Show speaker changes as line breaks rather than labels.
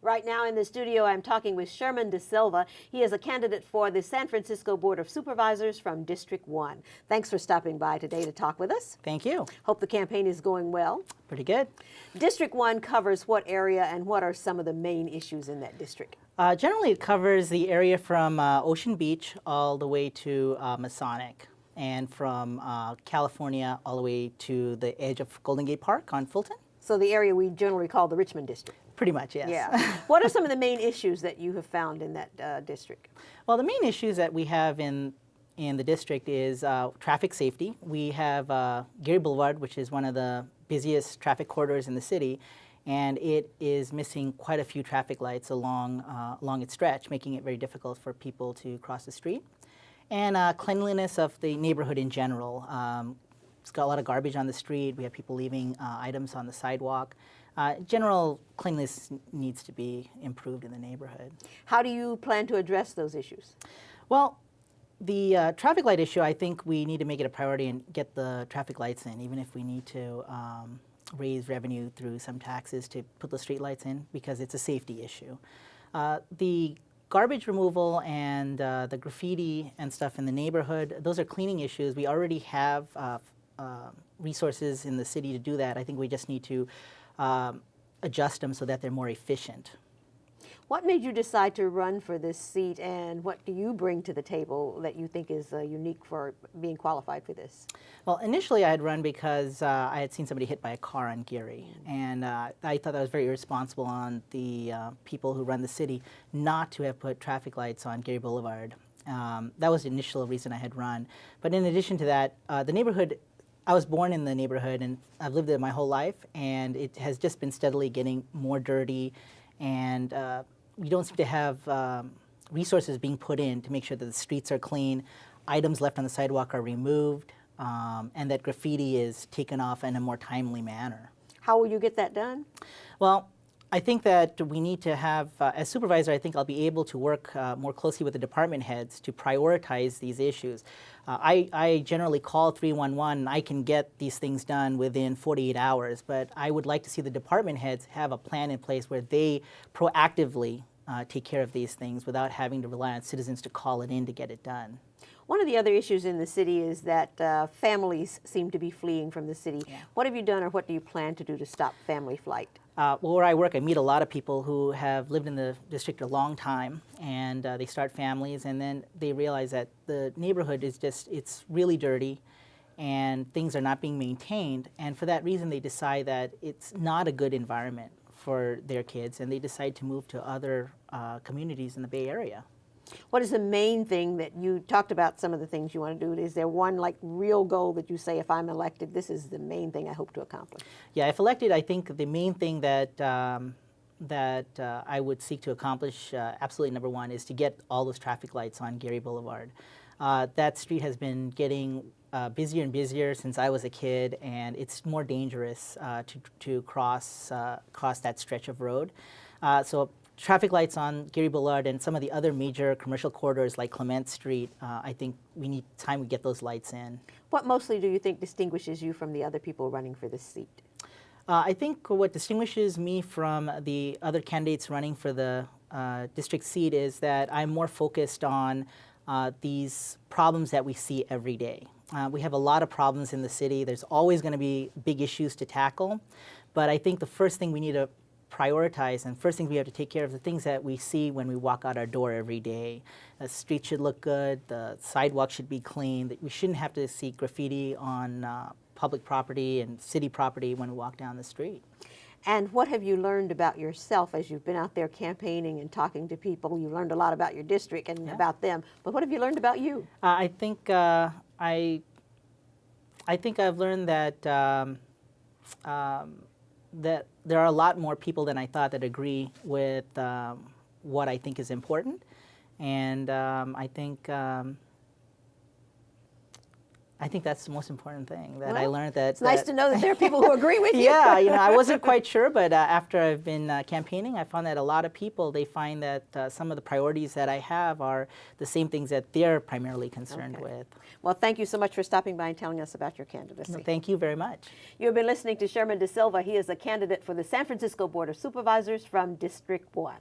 Right now in the studio, I'm talking with Sherman De Silva. He is a candidate for the San Francisco Board of Supervisors from District 1. Thanks for stopping by today to talk with us.
Thank you.
Hope the campaign is going well.
Pretty good.
District 1 covers what area, and what are some of the main issues in that district?
Generally, it covers the area from Ocean Beach all the way to Masonic, and from California all the way to the edge of Golden Gate Park on Fulton.
So the area we generally call the Richmond district.
Pretty much, yes.
Yeah. What are some of the main issues that you have found in that district?
Well, the main issues that we have in the district is traffic safety. We have Geary Boulevard, which is one of the busiest traffic corridors in the city, and it is missing quite a few traffic lights along its stretch, making it very difficult for people to cross the street. And cleanliness of the neighborhood in general. It's got a lot of garbage on the street. We have people leaving items on the sidewalk. General cleanliness needs to be improved in the neighborhood.
How do you plan to address those issues?
Well, the traffic light issue, I think we need to make it a priority and get the traffic lights in, even if we need to raise revenue through some taxes to put the street lights in, because it's a safety issue. The garbage removal and the graffiti and stuff in the neighborhood, those are cleaning issues. We already have resources in the city to do that. I think we just need to adjust them so that they're more efficient.
What made you decide to run for this seat, and what do you bring to the table that you think is unique for being qualified for this?
Well, initially I had run because I had seen somebody hit by a car on Geary, and I thought that was very irresponsible on the people who run the city not to have put traffic lights on Geary Boulevard. That was the initial reason I had run. But in addition to that, the neighborhood, I was born in the neighborhood and I've lived there my whole life, and it has just been steadily getting more dirty, and we don't seem to have resources being put in to make sure that the streets are clean, items left on the sidewalk are removed, and that graffiti is taken off in a more timely manner.
How will you get that done?
Well, I think that we need to have, as supervisor, I think I'll be able to work more closely with the department heads to prioritize these issues. I generally call 311 and I can get these things done within 48 hours, but I would like to see the department heads have a plan in place where they proactively take care of these things without having to rely on citizens to call it in to get it done.
One of the other issues in the city is that families seem to be fleeing from the city. Yeah. What have you done, or what do you plan to do to stop family flight?
Well, where I work, I meet a lot of people who have lived in the district a long time, and they start families, and then they realize that the neighborhood is just, it's really dirty, and things are not being maintained, and for that reason they decide that it's not a good environment for their kids, and they decide to move to other communities in the Bay Area.
What is the main thing that you talked about, some of the things you want to do? Is there one like real goal that you say, if I'm elected, this is the main thing I hope to accomplish?
Yeah, if elected, I think the main thing that I would seek to accomplish, absolutely number one, is to get all those traffic lights on Geary Boulevard. That street has been getting busier and busier since I was a kid, and it's more dangerous to cross that stretch of road. So traffic lights on Geary Boulevard and some of the other major commercial corridors like Clement Street, I think we need time to get those lights in.
What mostly do you think distinguishes you from the other people running for this seat?
I think what distinguishes me from the other candidates running for the district seat is that I'm more focused on these problems that we see every day. We have a lot of problems in the city. There's always going to be big issues to tackle, but I think the first thing we need to prioritize, and first thing we have to take care of, the things that we see when we walk out our door every day. The street should look good, the sidewalk should be clean, we shouldn't have to see graffiti on public property and city property when we walk down the street.
And what have you learned about yourself as you've been out there campaigning and talking to people? You learned a lot about your district and about them, but what have you learned about you?
I think I've learned that that there are a lot more people than I thought that agree with what I think is important, and I think I think that's the most important thing that I
Well,
learned. That
it's nice to know that there are people who agree with you.
Yeah, I wasn't quite sure, but after I've been campaigning, I found that a lot of people, they find that some of the priorities that I have are the same things that they're primarily concerned with.
Well, thank you so much for stopping by and telling us about your candidacy.
No, thank you very much.
You have been listening to Sherman De Silva. He is a candidate for the San Francisco Board of Supervisors from District 1.